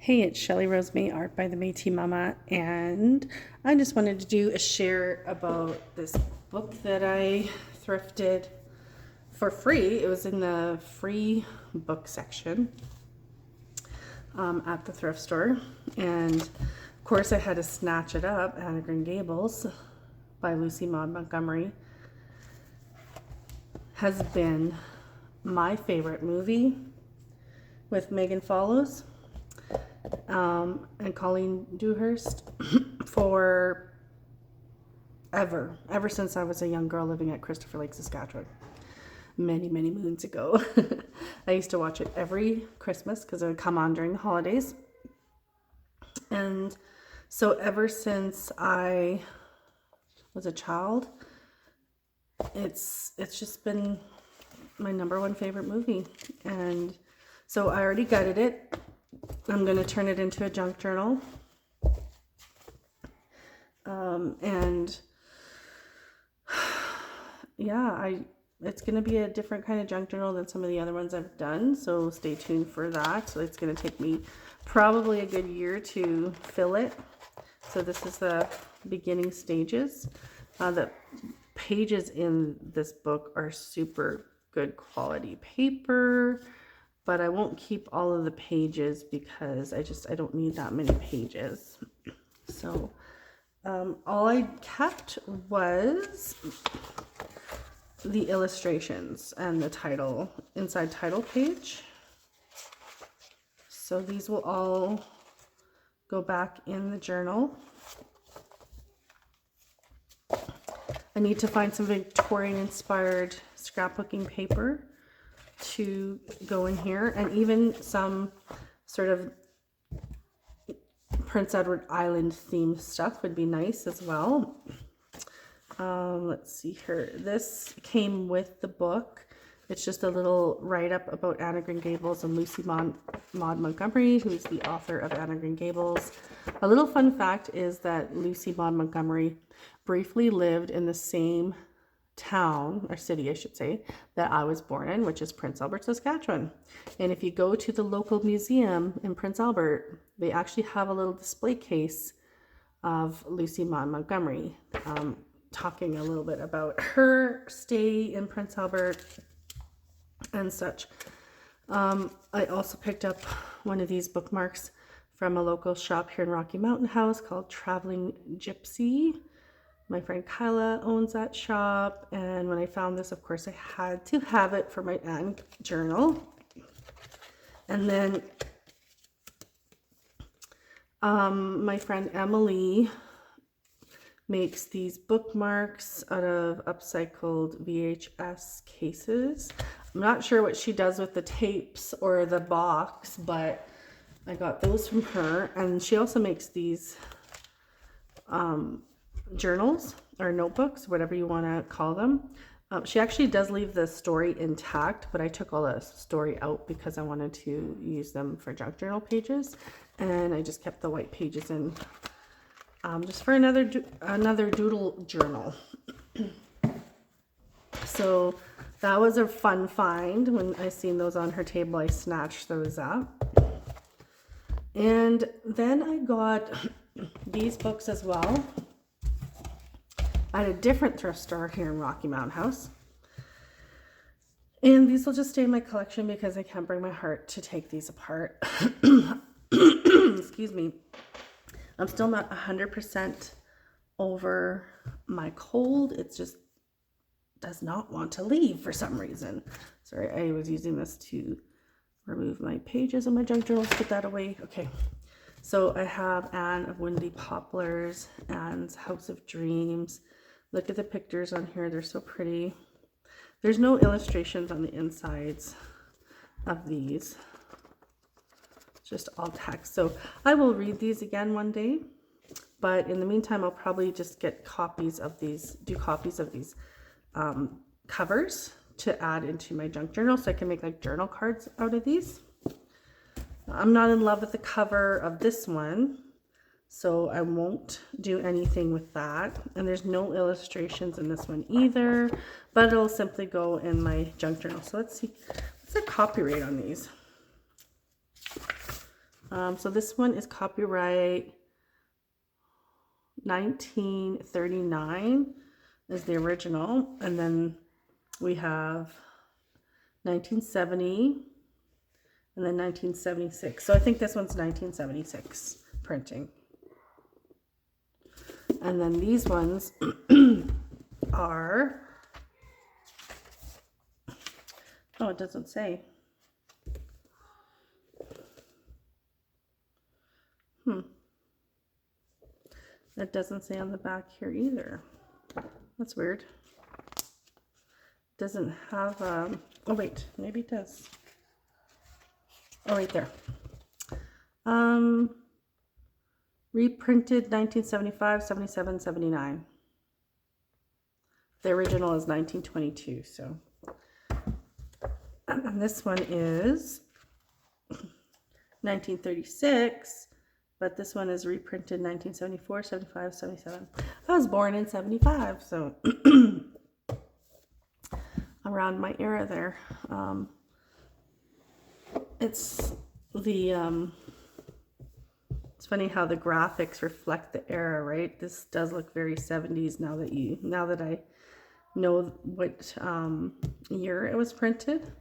Hey, it's Shelly Rose May, Art by the Métis Mama, and I just wanted to do a share about this book that I thrifted for free. It was in the free book section at the thrift store, and of course I had to snatch it up. Anne of Gables by Lucy Maud Montgomery has been my favorite movie with Megan Follows and Colleen Dewhurst for ever since I was a young girl living at Christopher Lake, Saskatchewan, many moons ago. I used to watch it every Christmas because it would come on during the holidays, and so ever since I was a child, it's just been my number one favorite movie. And so I already gutted it. I'm going to turn it into a junk journal. And yeah, it's going to be a different kind of junk journal than some of the other ones I've done. So stay tuned for that. So it's going to take me probably a good year to fill it. So this is the beginning stages. The pages in this book are super good quality paper, but I won't keep all of the pages because I don't need that many pages. So all I kept was the illustrations and the title, inside title page. So these will all go back in the journal. I need to find some Victorian inspired scrapbooking paper to go in here, and even some sort of Prince Edward Island themed stuff would be nice as well. Let's see here. This came with the book. It's just a little write-up about Anne of Gables and Lucy Maud Montgomery, who's the author of Anne of Gables. A little fun fact is that Lucy Maud Montgomery briefly lived in the same town, or city I should say, that I was born in, which is Prince Albert, Saskatchewan. And if you go to the local museum in Prince Albert, they actually have a little display case of Lucy Maud Montgomery, talking a little bit about her stay in Prince Albert and such. I also picked up one of these bookmarks from a local shop here in Rocky Mountain House called Traveling Gypsy. My friend Kyla owns that shop, and when I found this, of course, I had to have it for my Anne journal. And then my friend Emily makes these bookmarks out of upcycled VHS cases. I'm not sure what she does with the tapes or the box, but I got those from her. And she also makes these journals or notebooks, whatever you want to call them. She actually does leave the story intact, but I took all the story out because I wanted to use them for junk journal pages, and I just kept the white pages in just for another doodle journal. So that was a fun find. When I seen those on her table, I snatched those up. And then I got these books as well at a different thrift store here in Rocky Mountain House. And these will just stay in my collection because I can't bring my heart to take these apart. Excuse me. I'm still not 100% over my cold. It just does not want to leave for some reason. Sorry, I was using this to remove my pages in my junk journal. Let's put that away. Okay. So I have Anne of Windy Poplars, Anne's House of Dreams. Look at the pictures on here. They're so pretty. There's no illustrations on the insides of these. It's just all text. So I will read these again one day. But in the meantime, I'll probably just get copies of these, covers to add into my junk journal so I can make like journal cards out of these. I'm not in love with the cover of this one, so I won't do anything with that. And there's no illustrations in this one either, but it'll simply go in my junk journal. So let's see, what's the copyright on these? So this one is copyright 1939 is the original, and then we have 1970 and then 1976. So I think this one's 1976 printing. And then these ones are, oh, it doesn't say. That doesn't say on the back here either. That's weird. Doesn't have, oh wait, maybe it does. Oh, right there. Reprinted 1975, 77, 79. The original is 1922, so. And this one is 1936, but this one is reprinted 1974, 75, 77. I was born in 75, so around my era there. It's the it's funny how the graphics reflect the era, right? This does look very 70s now that I know what year it was printed.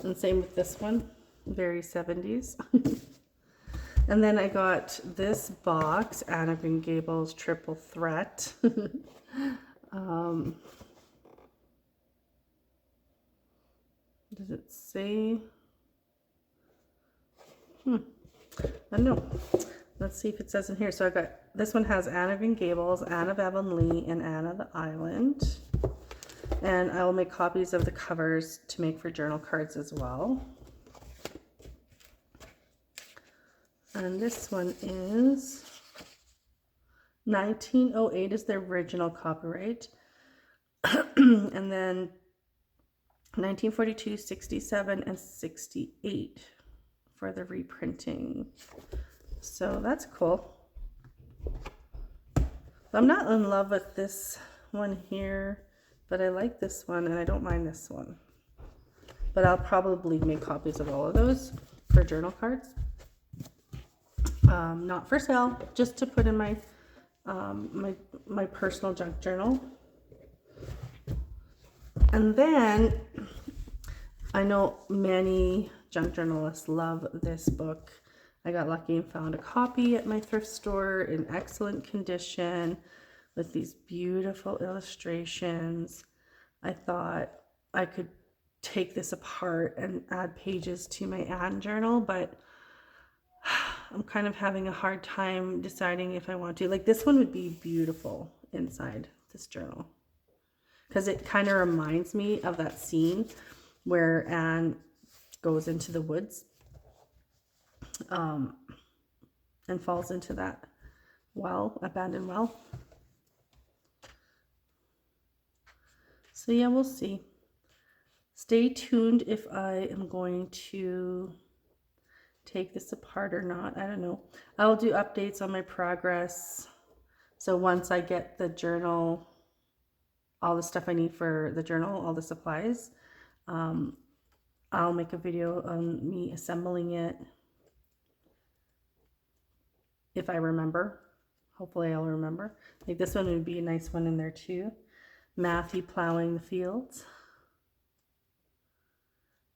And same with this one, very 70s. And then I got this box, Anagram Gables Triple Threat. Does it say? I don't know. Let's see if it says in here. So I got, this one has Anagram Gables, Anne of Avonlea, and Anne of the Island. And I will make copies of the covers to make for journal cards as well. And this one is 1908 is the original copyright. And then 1942, 67, and 68 for the reprinting. So that's cool. I'm not in love with this one here, but I like this one and I don't mind this one. But I'll probably make copies of all of those for journal cards. Not for sale, just to put in my my personal junk journal. And then I know many junk journalists love this book. I got lucky and found a copy at my thrift store in excellent condition with these beautiful illustrations. I thought I could take this apart and add pages to my Anne journal, but I'm kind of having a hard time deciding if I want to. Like, this one would be beautiful inside this journal because it kind of reminds me of that scene where Anne goes into the woods and falls into that well, abandoned well. So yeah, we'll see. Stay tuned if I am going to take this apart or not. I don't know. I'll do updates on my progress. So once I get the journal, all the stuff I need for the journal, all the supplies, I'll make a video on me assembling it. If I remember. Hopefully I'll remember. Like, this one would be a nice one in there too. Matthew plowing the fields.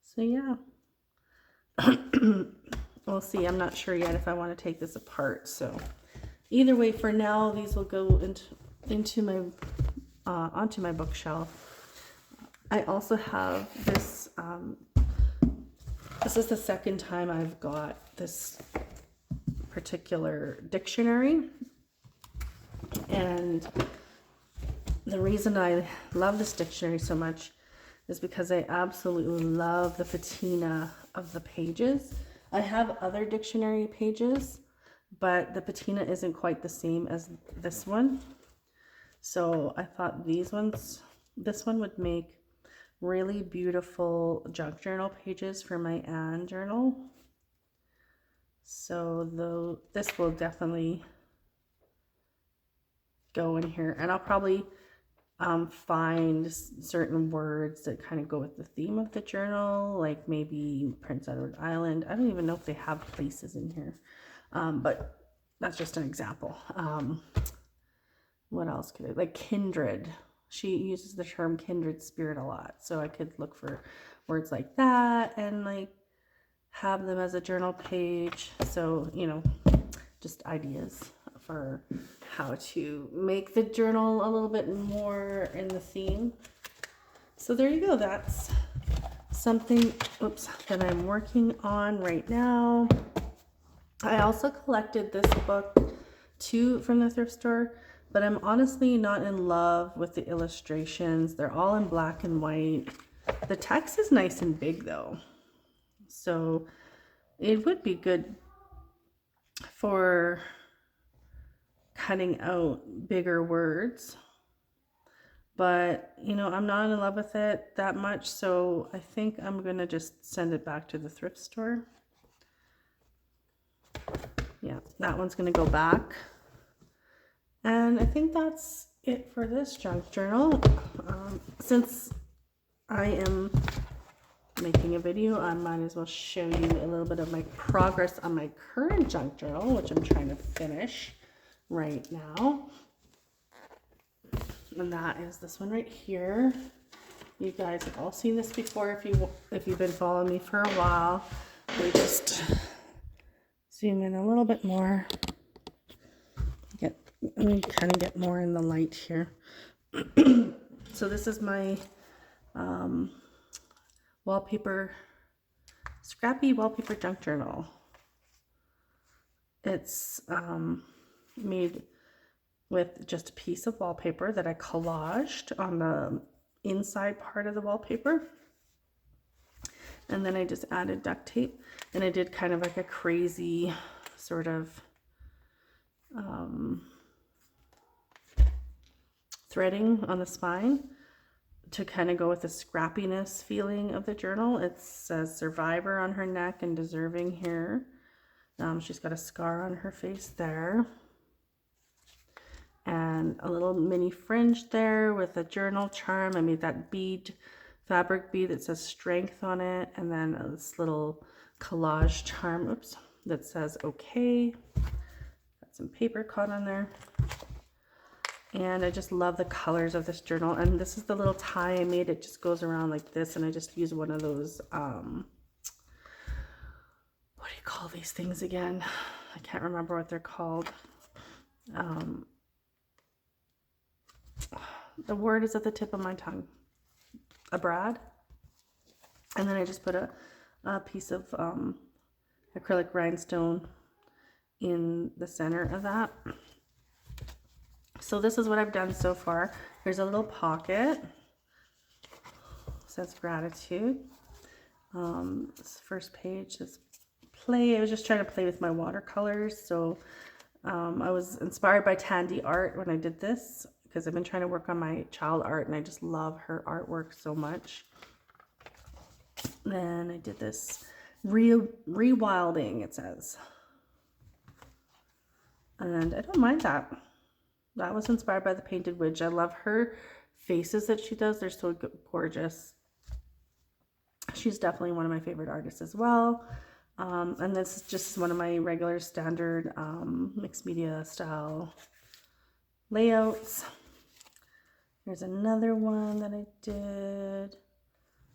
So yeah. We'll see. I'm not sure yet if I want to take this apart. So either way, for now, these will go into my onto my bookshelf. I also have this. This is the second time I've got this particular dictionary, and the reason I love this dictionary so much is because I absolutely love the patina of the pages. I have other dictionary pages, but the patina isn't quite the same as this one. So I thought this one would make really beautiful junk journal pages for my Anne journal. So this will definitely go in here, and I'll probably find certain words that kind of go with the theme of the journal, like maybe Prince Edward Island. I don't even know if they have places in here, but that's just an example. What else could I, like kindred. She uses the term kindred spirit a lot, so I could look for words like that and like have them as a journal page. So, you know, just ideas for how to make the journal a little bit more in the theme. So there you go. That's something, oops, that I'm working on right now. I also collected this book too from the thrift store, but I'm honestly not in love with the illustrations. They're all in black and white. The text is nice and big though, so it would be good for cutting out bigger words, but you know, I'm not in love with it that much, so I think I'm gonna just send it back to the thrift store. Yeah, that one's gonna go back. And I think that's it for this junk journal. Since I am making a video, I might as well show you a little bit of my progress on my current junk journal, which I'm trying to finish right now. And that is this one right here. You guys have all seen this before if you've been following me for a while. Let me just zoom in a little bit more. Let me kind of get more in the light here. So this is my scrappy wallpaper junk journal. It's made with just a piece of wallpaper that I collaged on the inside part of the wallpaper. And then I just added duct tape, and I did kind of like a crazy sort of threading on the spine to kind of go with the scrappiness feeling of the journal. It says survivor on her neck and deserving here. She's got a scar on her face there, and a little mini fringe there with a journal charm. I made that fabric bead that says strength on it, and then this little collage charm, oops, that says okay. Got some paper caught on there. And I just love the colors of this journal. And this is the little tie I made. It just goes around like this, and I just use one of those, what do you call these things again? I can't remember what they're called. The word is at the tip of my tongue. A brad. And then I just put a piece of acrylic rhinestone in the center of that. So this is what I've done so far. Here's a little pocket. It says gratitude. This first page is play. I was just trying to play with my watercolors. So I was inspired by Tandy art when I did this, because I've been trying to work on my child art, and I just love her artwork so much. Then I did this rewilding, it says. And I don't mind that. That was inspired by the Painted Witch. I love her faces that she does. They're so gorgeous. She's definitely one of my favorite artists as well. And this is just one of my regular standard mixed media style layouts. There's another one that I did.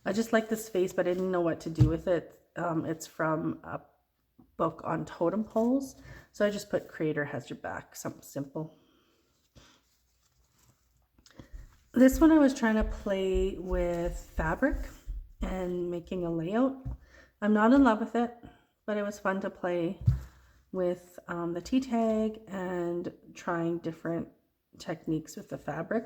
I just like this face, but I didn't know what to do with it. It's from a book on totem poles. So I just put Creator Has Your Back, something simple. This one I was trying to play with fabric and making a layout. I'm not in love with it, but it was fun to play with the T-tag and trying different techniques with the fabric.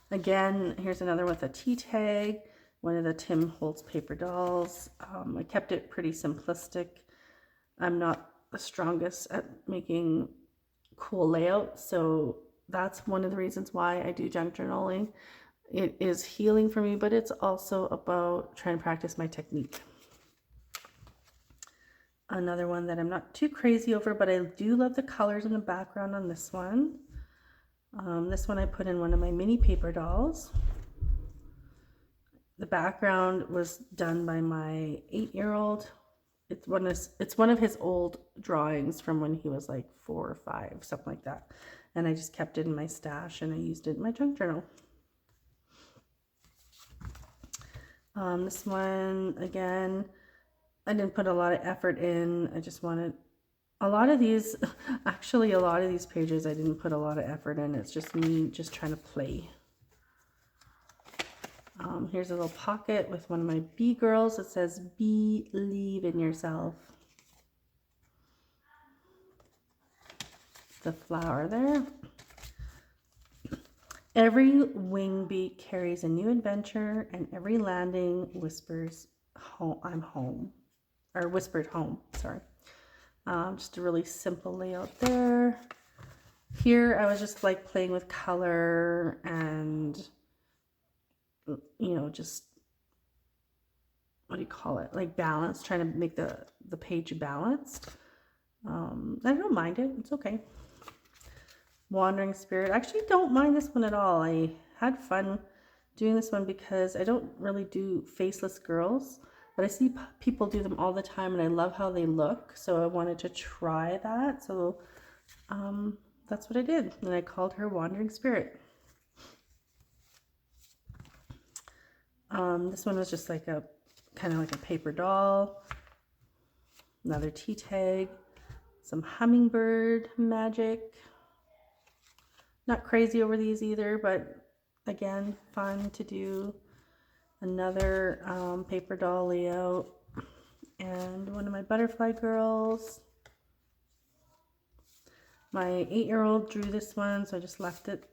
Again, here's another with a T-tag, one of the Tim Holtz paper dolls. I kept it pretty simplistic. I'm not the strongest at making cool layouts, so that's one of the reasons why I do junk journaling. It is healing for me, but it's also about trying to practice my technique. Another one that I'm not too crazy over, but I do love the colors in the background on this one. This one I put in one of my mini paper dolls. The background was done by my 8-year-old. It's one of his old drawings from when he was like 4 or 5, something like that. And I just kept it in my stash and I used it in my junk journal. This one, again, I didn't put a lot of effort in. I just wanted a lot of these, actually a lot of these pages I didn't put a lot of effort in. It's just me just trying to play. Here's a little pocket with one of my B girls. It says, believe in yourself. The flower there. Every wing beat carries a new adventure, and every landing whispers, home, I'm home. Or whispered home, sorry. Just a really simple layout there. Here I was just like playing with color and, you know, just, what do you call it? Like balance, trying to make the page balanced. I don't mind it, it's okay. Wandering Spirit. I actually don't mind this one at all. I had fun doing this one because I don't really do faceless girls, but I see people do them all the time and I love how they look. So I wanted to try that. So that's what I did. And I called her Wandering Spirit. This one was just like a kind of like a paper doll. Another tea tag. Some hummingbird magic. Not crazy over these either, but again, fun to do. Another paper doll layout. And one of my butterfly girls. My 8-year-old drew this one, so I just left it.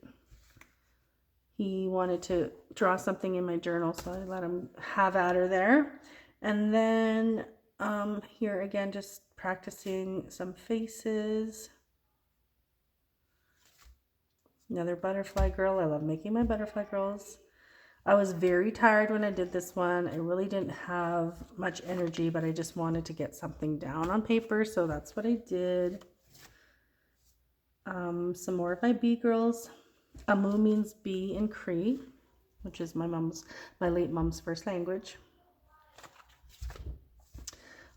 He wanted to draw something in my journal, so I let him have at her there. And then here again, just practicing some faces. Another butterfly girl. I love making my butterfly girls. I was very tired when I did this one. I really didn't have much energy, but I just wanted to get something down on paper, so that's what I did. Some more of my bee girls. Amu means bee in Cree, which is my late mom's first language.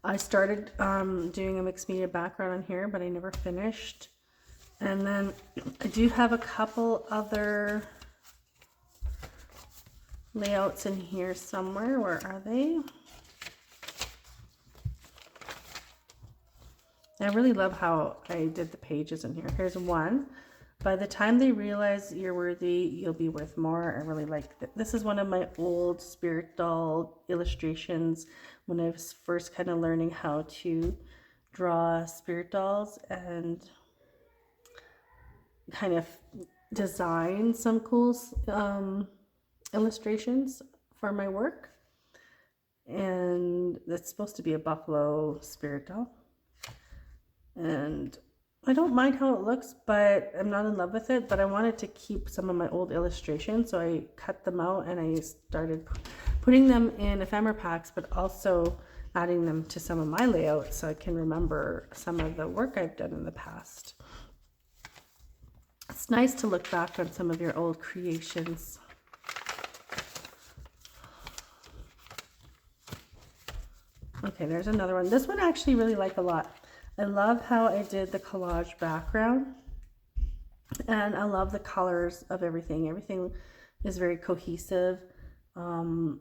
I started doing a mixed media background on here, but I never finished. And then I do have a couple other layouts in here somewhere. Where are they? I really love how I did the pages in here. Here's one. By the time they realize you're worthy, you'll be worth more. I really like that. This is one of my old spirit doll illustrations when I was first kind of learning how to draw spirit dolls and kind of design some cool illustrations for my work. And it's supposed to be a buffalo spirit doll. And I don't mind how it looks, but I'm not in love with it. But I wanted to keep some of my old illustrations, so I cut them out and I started putting them in ephemera packs, but also adding them to some of my layouts so I can remember some of the work I've done in the past. It's nice to look back on some of your old creations. Okay, there's another one. This one I actually really like a lot. I love how I did the collage background, and I love the colors of everything. Everything is very cohesive, and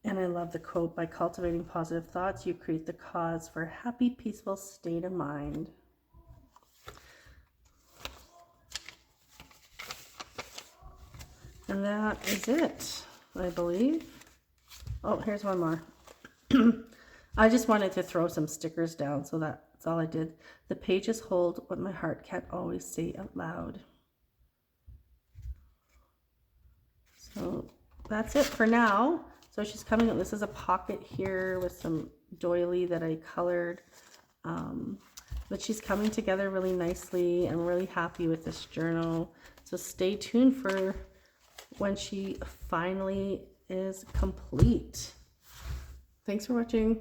I love the quote, by cultivating positive thoughts, you create the cause for a happy, peaceful state of mind. And that is it, I believe. Oh, here's one more. I just wanted to throw some stickers down, so that's all I did. The pages hold what my heart can't always say out loud. So that's it for now. So she's coming up. This is a pocket here with some doily that I colored. But she's coming together really nicely. I'm really happy with this journal. So stay tuned for when she finally is complete. Thanks for watching.